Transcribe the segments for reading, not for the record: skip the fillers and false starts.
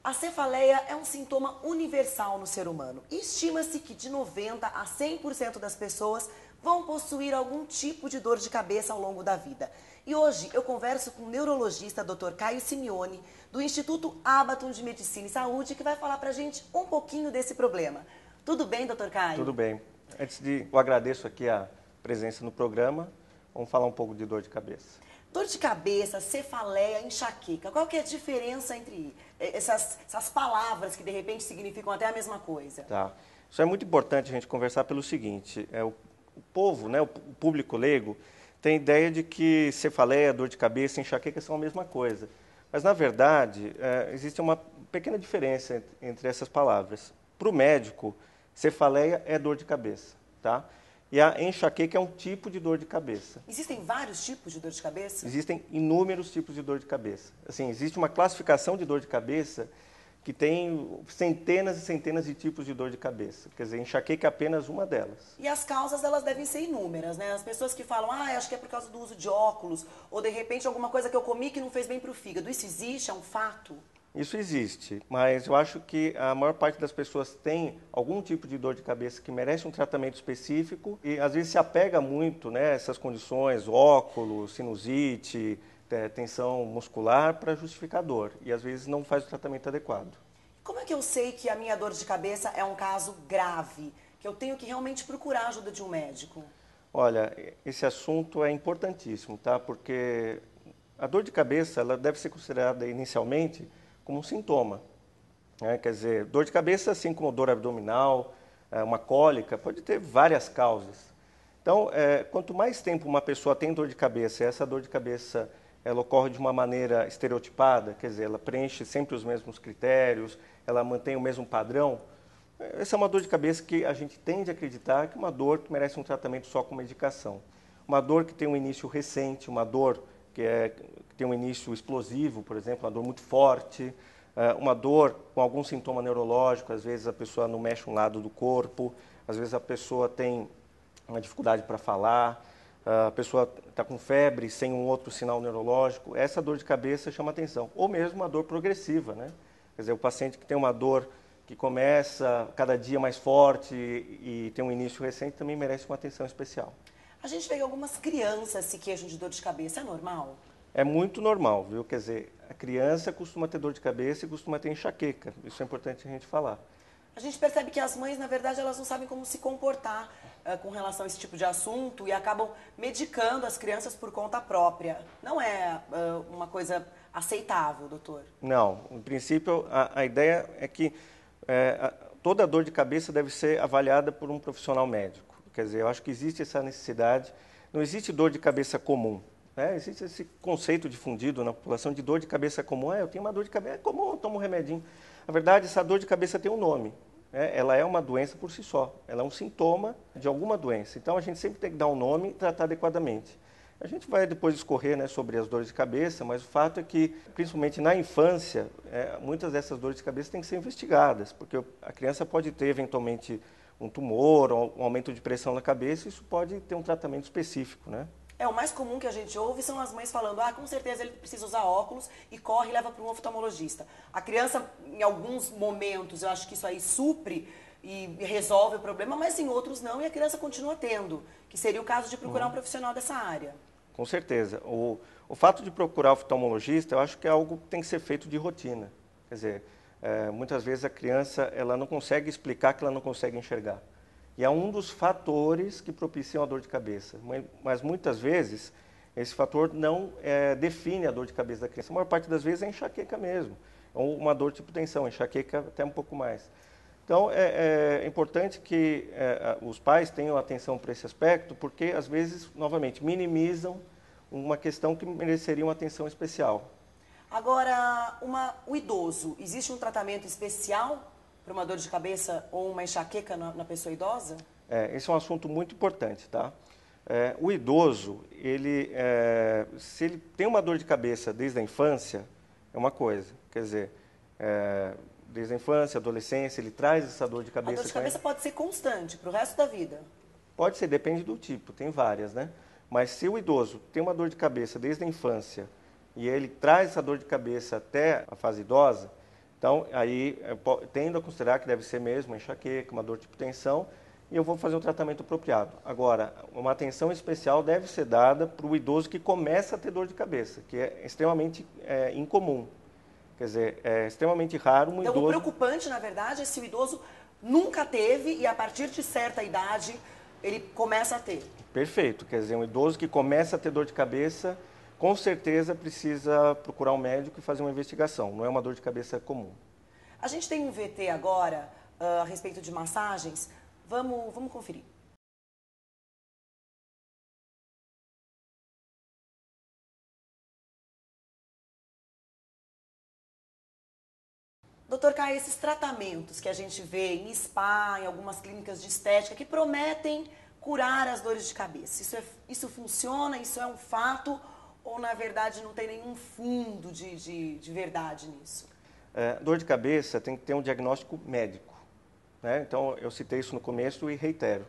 A cefaleia é um sintoma universal no ser humano. E estima-se que de 90 a 100% das pessoas vão possuir algum tipo de dor de cabeça ao longo da vida. E hoje eu converso com o neurologista Dr. Caio Simeone, do Instituto Abaton de Medicina e Saúde, que vai falar pra gente um pouquinho desse problema. Tudo bem, Dr. Tudo Caio? bem. Eu agradeço aqui a presença no programa. Vamos falar um pouco de dor de cabeça. Dor de cabeça, cefaleia, enxaqueca. Qual que é a diferença entre essas palavras que de repente significam até a mesma coisa? Tá. Isso é muito importante a gente conversar pelo seguinte, o povo, né, o público leigo, tem ideia de que cefaleia, dor de cabeça e enxaqueca são a mesma coisa. Mas, na verdade, existe uma pequena diferença entre essas palavras. Para o médico, cefaleia é dor de cabeça, tá? E a enxaqueca é um tipo de dor de cabeça. Existem vários tipos de dor de cabeça? Existem inúmeros tipos de dor de cabeça. Assim, existe uma classificação de dor de cabeça que tem centenas e centenas de tipos de dor de cabeça. Quer dizer, enxaqueca é apenas uma delas. E as causas, elas devem ser inúmeras, né? As pessoas que falam, acho que é por causa do uso de óculos, ou de repente alguma coisa que eu comi que não fez bem para o fígado. Isso existe? É um fato? Isso existe, mas eu acho que a maior parte das pessoas tem algum tipo de dor de cabeça que merece um tratamento específico e às vezes se apega muito, né, a essas condições, óculos, sinusite, tensão muscular para justificar dor e às vezes não faz o tratamento adequado. Como é que eu sei que a minha dor de cabeça é um caso grave, que eu tenho que realmente procurar a ajuda de um médico? Olha, esse assunto é importantíssimo, tá? Porque a dor de cabeça ela deve ser considerada inicialmente como um sintoma, né? Quer dizer, dor de cabeça, assim como dor abdominal, uma cólica, pode ter várias causas. Então, quanto mais tempo uma pessoa tem dor de cabeça, e essa dor de cabeça ela ocorre de uma maneira estereotipada, quer dizer, ela preenche sempre os mesmos critérios, ela mantém o mesmo padrão, essa é uma dor de cabeça que a gente tende a acreditar que é uma dor que merece um tratamento só com medicação. Uma dor que tem um início recente, uma dor que tem um início explosivo, por exemplo, uma dor muito forte, uma dor com algum sintoma neurológico, às vezes a pessoa não mexe um lado do corpo, às vezes a pessoa tem uma dificuldade para falar, a pessoa está com febre sem um outro sinal neurológico, essa dor de cabeça chama atenção. Ou mesmo uma dor progressiva, né? Quer dizer, o paciente que tem uma dor que começa cada dia mais forte e tem um início recente também merece uma atenção especial. A gente vê que algumas crianças se queixam de dor de cabeça, é normal? É muito normal, viu? Quer dizer, a criança costuma ter dor de cabeça e costuma ter enxaqueca. Isso é importante a gente falar. A gente percebe que as mães, na verdade, elas não sabem como se comportar com relação a esse tipo de assunto e acabam medicando as crianças por conta própria. Não é uma coisa aceitável, doutor? Não, em princípio, a ideia é que toda dor de cabeça deve ser avaliada por um profissional médico. Quer dizer, eu acho que existe essa necessidade. Não existe dor de cabeça comum. Né? Existe esse conceito difundido na população de dor de cabeça comum. Eu tenho uma dor de cabeça, é comum, eu tomo um remedinho. Na verdade, essa dor de cabeça tem um nome. Né? Ela é uma doença por si só. Ela é um sintoma de alguma doença. Então, a gente sempre tem que dar um nome e tratar adequadamente. A gente vai depois discorrer, né, sobre as dores de cabeça, mas o fato é que, principalmente na infância, muitas dessas dores de cabeça têm que ser investigadas, porque a criança pode ter, eventualmente, um tumor ou um aumento de pressão na cabeça, e isso pode ter um tratamento específico, né? O mais comum que a gente ouve são as mães falando, com certeza ele precisa usar óculos e corre e leva para um oftalmologista. A criança, em alguns momentos, eu acho que isso aí supre e resolve o problema, mas em outros não, e a criança continua tendo, que seria o caso de procurar um profissional dessa área. Com certeza. O fato de procurar oftalmologista, eu acho que é algo que tem que ser feito de rotina. Quer dizer, muitas vezes a criança ela não consegue explicar que ela não consegue enxergar. E é um dos fatores que propiciam a dor de cabeça. Mas muitas vezes esse fator não define a dor de cabeça da criança. A maior parte das vezes é enxaqueca mesmo. Ou uma dor tipo tensão, enxaqueca até um pouco mais. Então, é importante que os pais tenham atenção para esse aspecto, porque, às vezes, novamente, minimizam uma questão que mereceria uma atenção especial. Agora, o idoso, existe um tratamento especial para uma dor de cabeça ou uma enxaqueca na pessoa idosa? Esse é um assunto muito importante, tá? O idoso, se ele tem uma dor de cabeça desde a infância, é uma coisa. Quer dizer, desde a infância, adolescência, ele traz essa dor de cabeça. A dor de cabeça pode ser constante para o resto da vida? Pode ser, depende do tipo, tem várias, né? Mas se o idoso tem uma dor de cabeça desde a infância e ele traz essa dor de cabeça até a fase idosa, Então, aí, tendo a considerar que deve ser mesmo uma enxaqueca, uma dor de hipotensão, e eu vou fazer um tratamento apropriado. Agora, uma atenção especial deve ser dada para o idoso que começa a ter dor de cabeça, que é extremamente incomum. Quer dizer, é extremamente raro um Então, idoso... o preocupante, na verdade, é se o idoso nunca teve e a partir de certa idade ele começa a ter. Perfeito. Quer dizer, um idoso que começa a ter dor de cabeça, com certeza precisa procurar um médico e fazer uma investigação. Não é uma dor de cabeça comum. A gente tem um VT agora a respeito de massagens. Vamos conferir. Doutor Caio, esses tratamentos que a gente vê em spa, em algumas clínicas de estética, que prometem curar as dores de cabeça, isso funciona? Isso é um fato? Ou, na verdade, não tem nenhum fundo de verdade nisso? Dor de cabeça tem que ter um diagnóstico médico, né? Então, eu citei isso no começo e reitero.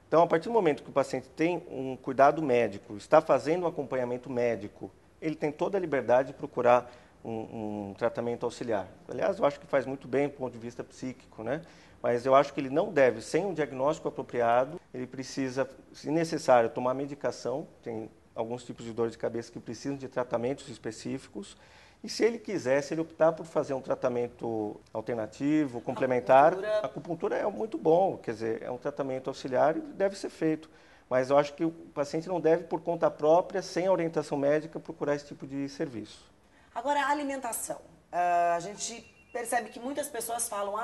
Então, a partir do momento que o paciente tem um cuidado médico, está fazendo um acompanhamento médico, ele tem toda a liberdade de procurar um tratamento auxiliar. Aliás, eu acho que faz muito bem do ponto de vista psíquico, né? Mas eu acho que ele não deve, sem um diagnóstico apropriado, ele precisa, se necessário, tomar medicação. Tem alguns tipos de dor de cabeça que precisam de tratamentos específicos. E se ele quiser, se ele optar por fazer um tratamento alternativo, complementar, a acupuntura é muito bom, quer dizer, é um tratamento auxiliar e deve ser feito. Mas eu acho que o paciente não deve, por conta própria, sem orientação médica, procurar esse tipo de serviço. Agora, a alimentação. A gente percebe que muitas pessoas falam,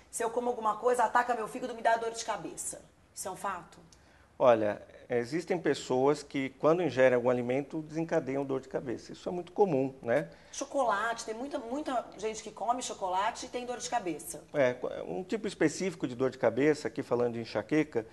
se eu como alguma coisa, ataca meu fígado, me dá dor de cabeça. Isso é um fato? Olha, existem pessoas que, quando ingerem algum alimento, desencadeiam dor de cabeça. Isso é muito comum, né? Chocolate, tem muita gente que come chocolate e tem dor de cabeça. Um tipo específico de dor de cabeça, aqui falando de enxaqueca,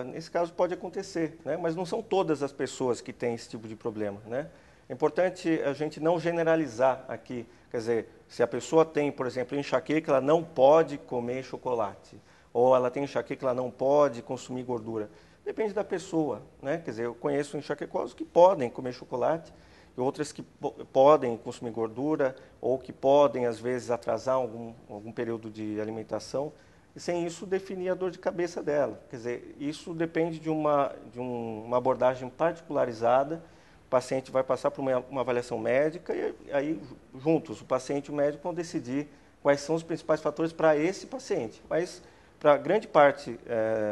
nesse caso pode acontecer, né? Mas não são todas as pessoas que têm esse tipo de problema, né? É importante a gente não generalizar aqui. Quer dizer, se a pessoa tem, por exemplo, enxaqueca, ela não pode comer chocolate. Ou ela tem enxaqueca, ela não pode consumir gordura. Depende da pessoa, né? Quer dizer, eu conheço enxaquecosos que podem comer chocolate, e outras que podem consumir gordura, ou que podem, às vezes, atrasar algum período de alimentação, e sem isso definir a dor de cabeça dela. Quer dizer, isso depende de uma abordagem particularizada. O paciente vai passar por uma avaliação médica e aí, juntos, o paciente e o médico vão decidir quais são os principais fatores para esse paciente. Mas, para grande parte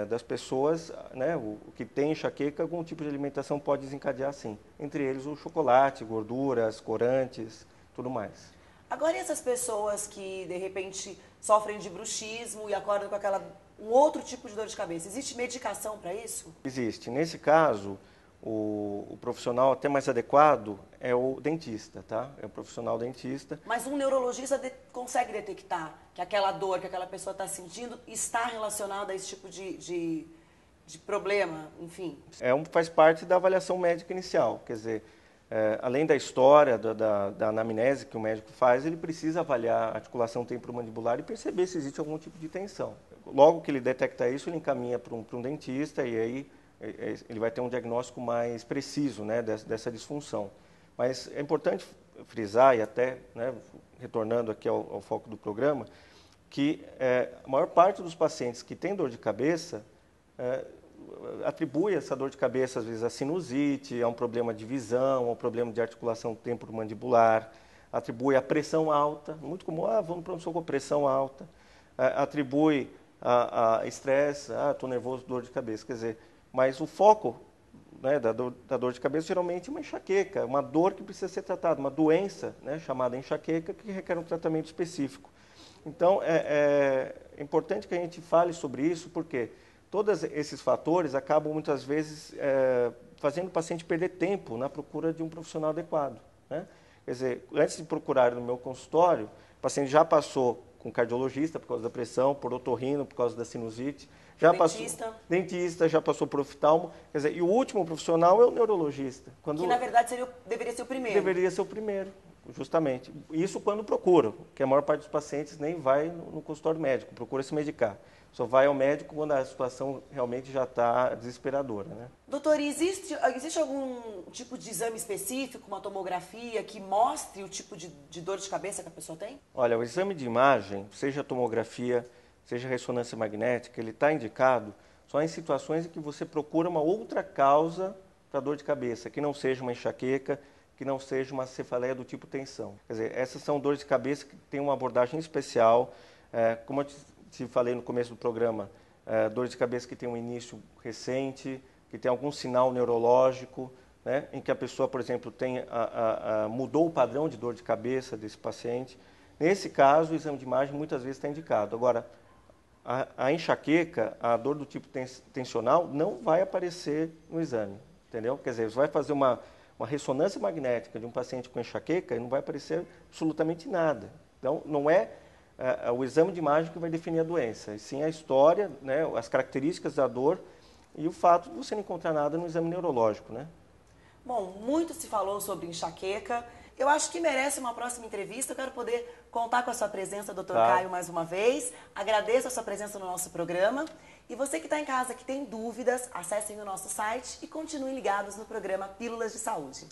das pessoas, né, o que tem enxaqueca, algum tipo de alimentação pode desencadear, sim. Entre eles, o chocolate, gorduras, corantes, tudo mais. Agora, e essas pessoas que, de repente, sofrem de bruxismo e acordam com um outro tipo de dor de cabeça? Existe medicação para isso? Existe. Nesse caso, o profissional até mais adequado é o dentista, tá? É o profissional dentista. Mas um neurologista consegue detectar que aquela dor que aquela pessoa está sentindo está relacionada a esse tipo de problema, enfim? Faz parte da avaliação médica inicial, quer dizer, além da história, da anamnese que o médico faz, ele precisa avaliar a articulação temporomandibular e perceber se existe algum tipo de tensão. Logo que ele detecta isso, ele encaminha para um dentista e aí ele vai ter um diagnóstico mais preciso, né, dessa disfunção. Mas é importante frisar, e até, né, retornando aqui ao foco do programa, que a maior parte dos pacientes que têm dor de cabeça atribui essa dor de cabeça, às vezes, a sinusite, a um problema de visão, a um problema de articulação temporomandibular, atribui a pressão alta, muito comum, vamos no pronto-socorro, pressão alta, atribui a estresse, estou nervoso, dor de cabeça, quer dizer, mas o foco, né, da dor de cabeça geralmente é uma enxaqueca, uma dor que precisa ser tratada, uma doença, né, chamada enxaqueca que requer um tratamento específico. Então, é importante que a gente fale sobre isso, porque todos esses fatores acabam muitas vezes fazendo o paciente perder tempo na procura de um profissional adequado, né? Quer dizer, antes de procurar no meu consultório, o paciente já passou com cardiologista por causa da pressão, por otorrino por causa da sinusite, dentista, já passou por oftalmo, quer dizer, e o último profissional é o neurologista. Que, na verdade, deveria ser o primeiro. Deveria ser o primeiro. Justamente. Isso quando procura, porque a maior parte dos pacientes nem vai no consultório médico, procura se medicar. Só vai ao médico quando a situação realmente já está desesperadora, né? Doutor, e existe algum tipo de exame específico, uma tomografia, que mostre o tipo de dor de cabeça que a pessoa tem? Olha, o exame de imagem, seja tomografia, seja ressonância magnética, ele está indicado só em situações em que você procura uma outra causa para dor de cabeça, que não seja uma enxaqueca, que não seja uma cefaleia do tipo tensão. Quer dizer, essas são dores de cabeça que têm uma abordagem especial. Como eu te falei no começo do programa, dores de cabeça que tem um início recente, que tem algum sinal neurológico, né, em que a pessoa, por exemplo, mudou o padrão de dor de cabeça desse paciente. Nesse caso, o exame de imagem muitas vezes está indicado. Agora, a enxaqueca, a dor do tipo tensional, não vai aparecer no exame, entendeu? Quer dizer, você vai fazer uma ressonância magnética de um paciente com enxaqueca e não vai aparecer absolutamente nada. Então, não é o exame de imagem que vai definir a doença, e sim a história, né, as características da dor e o fato de você não encontrar nada no exame neurológico, né? Bom, muito se falou sobre enxaqueca. Eu acho que merece uma próxima entrevista. Eu quero poder contar com a sua presença, doutor Caio, mais uma vez. Agradeço a sua presença no nosso programa. E você que está em casa, que tem dúvidas, acessem o nosso site e continuem ligados no programa Pílulas de Saúde.